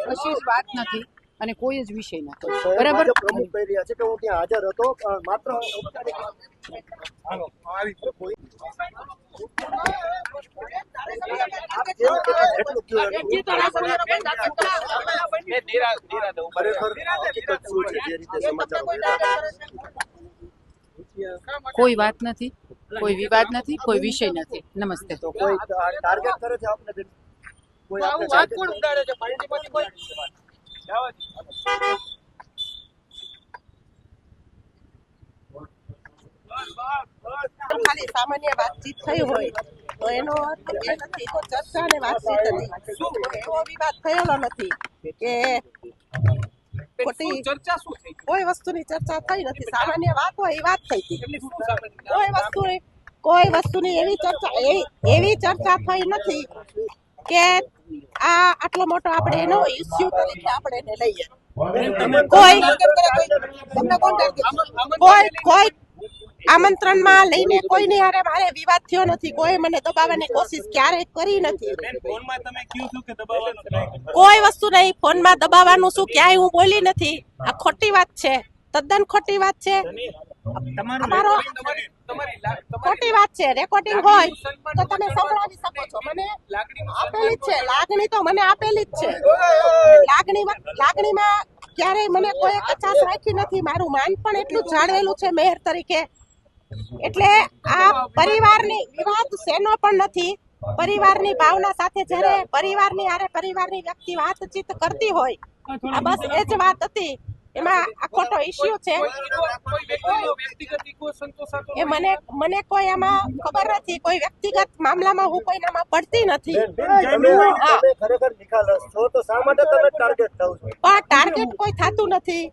કશી જ વાત નથી અને કોઈ જ વિષય નથી। બરાબર પ્રમુખ કહી રહ્યા છે કે હું ત્યાં હાજર હતો માત્ર કોઈ વાત નથી, કોઈ વિવાદ નથી, કોઈ વિષય નથી। નમસ્તે। તો કોઈ ટાર્ગેટ કરે છે આપને બેન? કોઈ આપને વાત કોણ ઉડાડે છે? પાર્ટીમાંથી કોઈ ખાલી સામાન્ય વાતચીત થઈ હોય તો એનો અર્થ એ નથી, તો ચર્ચા અને વાતચીત હતી। એવો વિવાદ થયેલો નથી કે ખોટી ચર્ચા શું થઈ, કોઈ વસ્તુની ચર્ચા થઈ નથી। સામાન્ય વાત હોય એ વાત થઈ હતી। કોઈ વસ્તુની એવી ચર્ચા થઈ નથી કે આ આટલો મોટો આપણે એનો ઇસ્યુ તરીકે આપણે એને લઈએ। કોઈ આમંત્રણમાં લઈને કોઈની હારે મારે વિવાદ થયો નથી। કોઈ મને દબાવવાની કોશિશ ક્યારેય કરી નથી। કોઈ વસ્તુ નહીં, ફોનમાં દબાવવાનું શું, ક્યાંય હું બોલી નથી। આ ખોટી વાત છે, તદ્દન ખોટી વાત છે। તમારો ખોટી વાત છે। રેકોર્ડિંગ હોય તો તમે સંભળાવી શકો છો। મને આપેલી જ છે લાગણી, તો મને આપેલી જ છે। લાગણીમાં ક્યારેય મને કોઈ કચાશ રાખી નથી। મારું માન પણ એટલું જાળવેલું છે મેયર તરીકે। એટલે આ પરિવારની વિવાદ શેનો પણ નથી। પરિવારની ભાવના સાથે જ્યારે પરિવારની હારે પરિવારની વ્યક્તિ વાતચીત કરતી હોય, આ બસ એ જ વાત હતી। એમાં આ ખોટો ઇસ્યુ છે એ મને કોઈ એમાં ખબર નથી। કોઈ વ્યક્તિગત મામલામાં હું કોઈનામાં પડતી નથી। પણ ટાર્ગેટ કોઈ થતું નથી।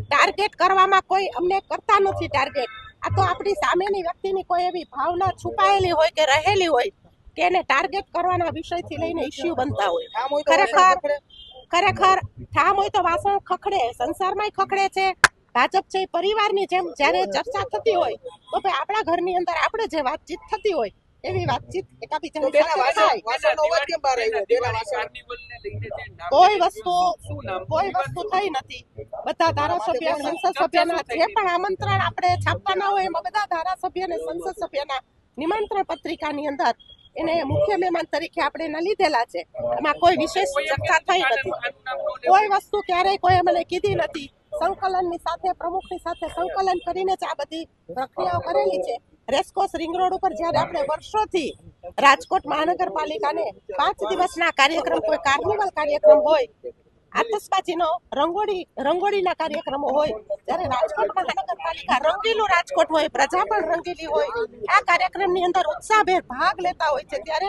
ટાર્ગેટ કરવામાં કોઈ અમને કરતા નથી ટાર્ગેટ। આ તો આપણી સામેની વ્યક્તિની કોઈ એવી ભાવના છુપાયેલી હોય કે રહેલી હોય કે એને ટાર્ગેટ કરવાના વિષયથી લઈને ઇસ્યુ બનતા હોય। ખરેખર ઠામ હોય તો વાસણ ખખડે, સંસારમાંય ખખડે છે। ભાજપ છે પરિવારની જેમ જ્યારે ચર્ચા થતી હોય તો ભાઈ આપણા ઘરની અંદર આપણે જે વાતચીત થતી હોય એવી વાતચીત એકાબીજાની સાથે થાય। કોઈ વસ્તુ થઈ નથી। બધા ધારાસભ્ય, સંસદ સભ્યના જે પણ આમંત્રણ આપણે છાપવાના હોય એમાં બધા ધારાસભ્ય અને સંસદ સભ્યના નિમંત્રણ પત્રિકાની અંદર એને મુખ્ય મહેમાન તરીકે આપણે એના લીધેલા છે। એમાં કોઈ વિશેષ ચર્ચા થઈ નથી। કોઈ વસ્તુ ક્યારેય કોઈ મને કીધી નથી। સંકલનની સાથે, પ્રમુખની સાથે સંકલન કરીને જ આ બધી પ્રક્રિયાઓ કરેલી છે। રેસકોર્સ રિંગ રોડ ઉપર જ્યારે આપણે વર્ષોથી રાજકોટ મહાનગરપાલિકાને 5 દિવસના કાર્યક્રમ, કોઈ કાર્નિવલ કાર્યક્રમ હોય, આતશબાજીનો રંગોળીના કાર્યક્રમો હોય, જ્યારે રાજકોટ મહાનગરપાલિકા રંગીલું રાજકોટ હોય, પ્રજા પણ રંગીલી હોય, આ કાર્યક્રમની અંદર ઉત્સાહભેર ભાગ લેતા હોય છે ત્યારે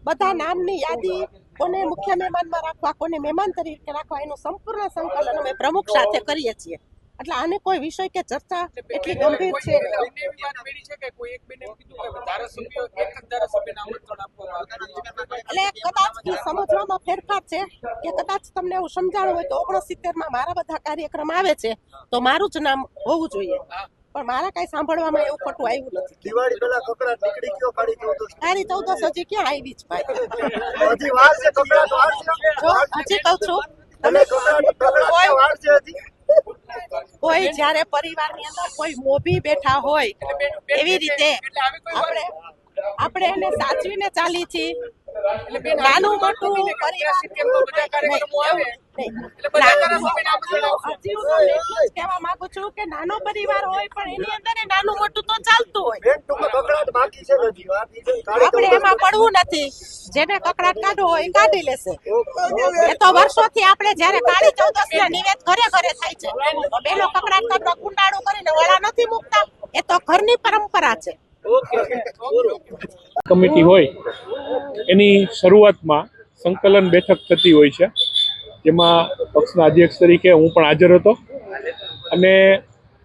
બધા નામની યાદી, કોને મુખ્ય મહેમાનમાં રાખવા, કોને મહેમાન તરીકે રાખવા, એનું સંપૂર્ણ સંકલન અમે પ્રમુખ સાથે કરીએ છીએ। એટલે આને કોઈ વિષય કે ચર્ચા એટલી ગંભીર છે એટલે કદાચ સમજવામાં ફેરફાર છે કે કદાચ તમને એવું સમજાણું હોય તો 69માં મારા બધા કાર્યક્રમ આવે છે તો મારું જ નામ હોવું જોઈએ, પણ મારા કઈ સાંભળવામાં એવું ખોટું આવ્યું નથી। દિવાળી પહેલા કકડાટ નીકળી ગયો કાળી 14 હજી ક્યાં આવી જ ભાઈ? હજી વાર છે, કકડાટ વાર છે। હજી કહું છું કોઈ જ્યારે પરિવારની અંદર કોઈ મોભી બેઠા હોય એવી રીતે આપણે એને સાચવીને ચાલી છીએ। નાનું મોટું કહેવા માંગુ છું કે નાનો પરિવાર હોય પણ એની અંદર નાનું મોટું તો ચાલતું હોય। આપણે એમાં પડવું નથી। જેને કકડાટ કાઢવો હોય કાઢી લેશે। એ તો વર્ષોથી આપણે જયારે કાળી 14 નિવેદ ઘરે ઘરે થાય છે, બેનો કકડાટ કાઢવા કુંડાળું કરીને વડા નથી મૂકતા। એ તો ઘરની પરંપરા છે। કમિટી હોય એની શરૂઆતમાં સંકલન બેઠક થતી હોય છે, જેમાં પક્ષના અધ્યક્ષ તરીકે હું પણ હાજર હતો અને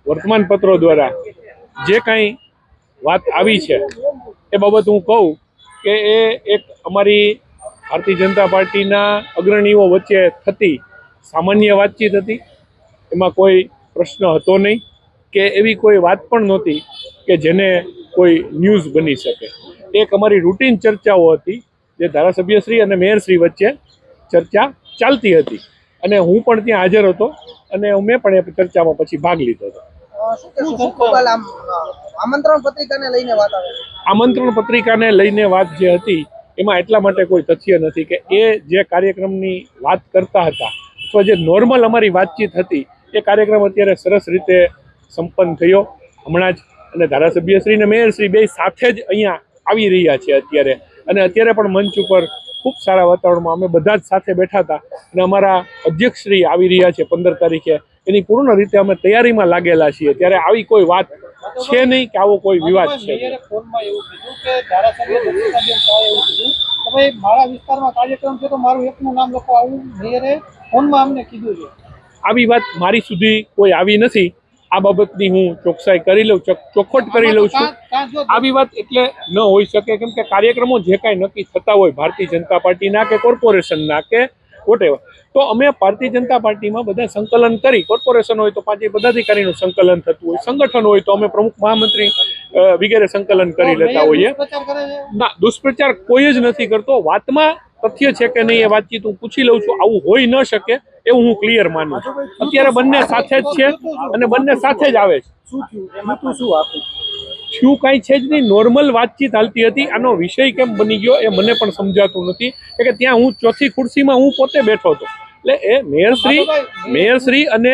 વર્તમાનપત્રો દ્વારા જે કાંઈ વાત આવી છે એ બાબત હું કહું કે એ એક અમારી ભારતીય જનતા પાર્ટીના અગ્રણીઓ વચ્ચે થતી સામાન્ય વાતચીત હતી। એમાં કોઈ પ્રશ્ન હતો નહીં કે એવી કોઈ વાત પણ નહોતી કે જેને કોઈ ન્યૂઝ બની શકે। એક અમારી રૂટીન ચર્ચાઓ હતી જે ધારાસભ્યશ્રી અને મેયરશ્રી વચ્ચે ચર્ચા ચાલતી હતી અને હું પણ ત્યાં હાજર હતો અને મેં પણ એ ચર્ચામાં પછી ભાગ લીધો હતો. શું કહેશો? શું ખબર આમંત્રણ પત્રિકાને લઈને વાત આવે છે? આમંત્રણ પત્રિકાને લઈને વાત જે હતી એમાં એટલા માટે કોઈ તથ્ય નથી કે એ જે કાર્યક્રમની વાત કરતા હતા અથવા જે નોર્મલ અમારી વાતચીત હતી એ કાર્યક્રમ અત્યારે સરસ રીતે સંપન્ન થયો હમણાં જ. અને ધારાસભ્યશ્રી અને મેયરશ્રી બે સાથે જ અહીંયા આવી રહ્યા છે અત્યારે, અને અત્યારે પણ મંચ ઉપર ખૂબ સારા વાતાવરણમાં અમે બધા જ સાથે બેઠા હતા અને અમારા અધ્યક્ષશ્રી આવી રહ્યા છે 15 તારીખે, એની પૂર્ણ રીતે અમે તૈયારીમાં લાગેલા છીએ. ત્યારે આવી કોઈ વાત છે નહીં કે આવો કોઈ વિવાદ છે. મારા વિસ્તારમાં કાર્યક્રમ છે તો મારું એકનું નામ લખો, આવું મેયરે ફોનમાં અમને કીધું છે. આવી વાત મારી સુધી કોઈ આવી નથી. આ બાબતની હું ચોકસાઈ કરી લઉં, ચોખવટ કરી લઉં છું. આવી વાત એટલે ન હોઈ શકે, કેમ કે કાર્યક્રમો જે કાંઈ નક્કી થતા હોય ભારતીય જનતા પાર્ટીના કે કોર્પોરેશનના કે વોટેવર, તો અમે ભારતીય જનતા પાર્ટીમાં બધા સંકલન કરી, કોર્પોરેશન હોય તો 5 પદાધિકારીનું સંકલન થતું હોય, સંગઠન હોય તો અમે પ્રમુખ મહામંત્રી વગેરે સંકલન કરી લેતા હોઈએ. ના, દુષ્પ્રચાર કોઈ જ નથી કરતો. વાતમાં તથ્ય છે કે નહીં એ વાતચીત હું પૂછી લઉં છું. આવું હોઈ ન શકે એવું હું ક્લિયર માનું છું. અત્યારે બંને સાથે જ છે અને બંને સાથે જ આવે છે. શું કાંઈ છે જ નહીં, નોર્મલ વાતચીત હાલતી હતી. આનો વિષય કેમ બની ગયો એ મને પણ સમજાતું નથી કે ત્યાં હું ચોથી ખુરશીમાં હું પોતે બેઠો હતો. એટલે એ મેયરશ્રી અને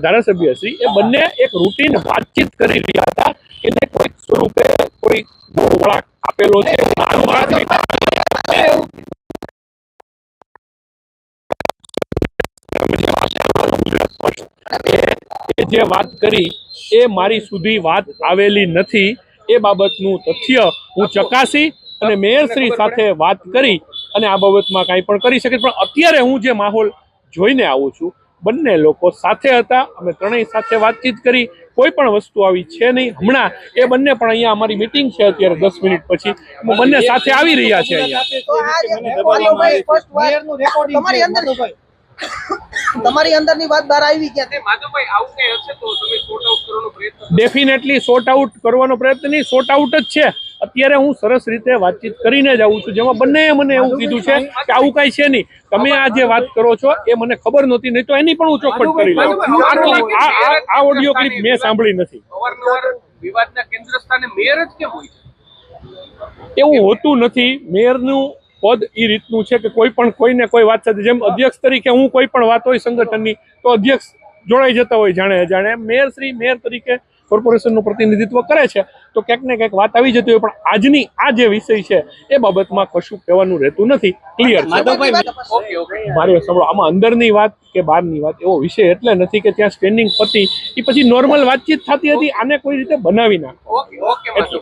ધારાસભ્યશ્રી એ બંને એક રૂટીન વાતચીત કરી રહ્યા હતા. એને કોઈ સ્વરૂપે કોઈ વળાંક આપેલો છે જે વાત કરી એ મારી સુધી વાત આવેલી નથી. એ બાબતનું તથ્ય હું ચકાસી અને મેયરશ્રી સાથે વાત કરી અને આ બાબતમાં કાંઈ પણ કરી શકે. પણ અત્યારે હું જે માહોલ જોઈને આવું છું, બંને લોકો સાથે હતા, અમે ત્રણેય સાથે વાતચીત કરી, કોઈ પણ વસ્તુ આવી છે નહીં. હમણાં એ બંને પણ અહીંયા અમારી મીટિંગ છે અત્યારે 10 મિનિટ પછી, બંને સાથે આવી રહ્યા છે અહીંયા. તમારી અંદરની વાત બહાર આવી ગયા. ડેફિનેટલી સોર્ટ આઉટ કરવાનો પ્રયત્ન નહીં, સોર્ટ આઉટ જ છે. અત્યારે હું સરસ રીતે વાતચીત કરીને જ આવું છું, જેમાં બંને મને એવું કીધું છે કે આવું કઈ છે નહીં. તમે આ જે વાત કરો છો એ મને ખબર નહોતી, નહીં તો એની પણ હું ચોખવટ કરી લઉં. આ ઓડિયો ક્લિપ મેં સાંભળી નથી. વિવાદના કેન્દ્ર સ્થાને મેયર જ કેમ હોય છે? એવું હોતું નથી. મેયરનું પદ એ રીતનું છે કે કોઈ પણ કોઈને કોઈ વાત સાથે, જેમ અધ્યક્ષ તરીકે હું કોઈ પણ વાત હોય સંગઠનની તો અધ્યક્ષ જોડાઈ જતા હોય જાણે અજાણે. મેયર તરીકે કોર્પોરેશનનું પ્રતિનિધિત્વ કરે છે તો ક્યાંક ને ક્યાંક વાત આવી જતી હોય. પણ આજની આ જે વિષય છે એ બાબતમાં કશું કહેવાનું રહેતું નથી. ક્લિયર છે. મારે સાંભળો, આમાં અંદરની વાત કે બહારની વાત એવો વિષય એટલે નથી કે ત્યાં સ્ટેન્ડિંગ પતિ એ પછી નોર્મલ વાતચીત થતી હતી. આને કોઈ રીતે બનાવી નાખો.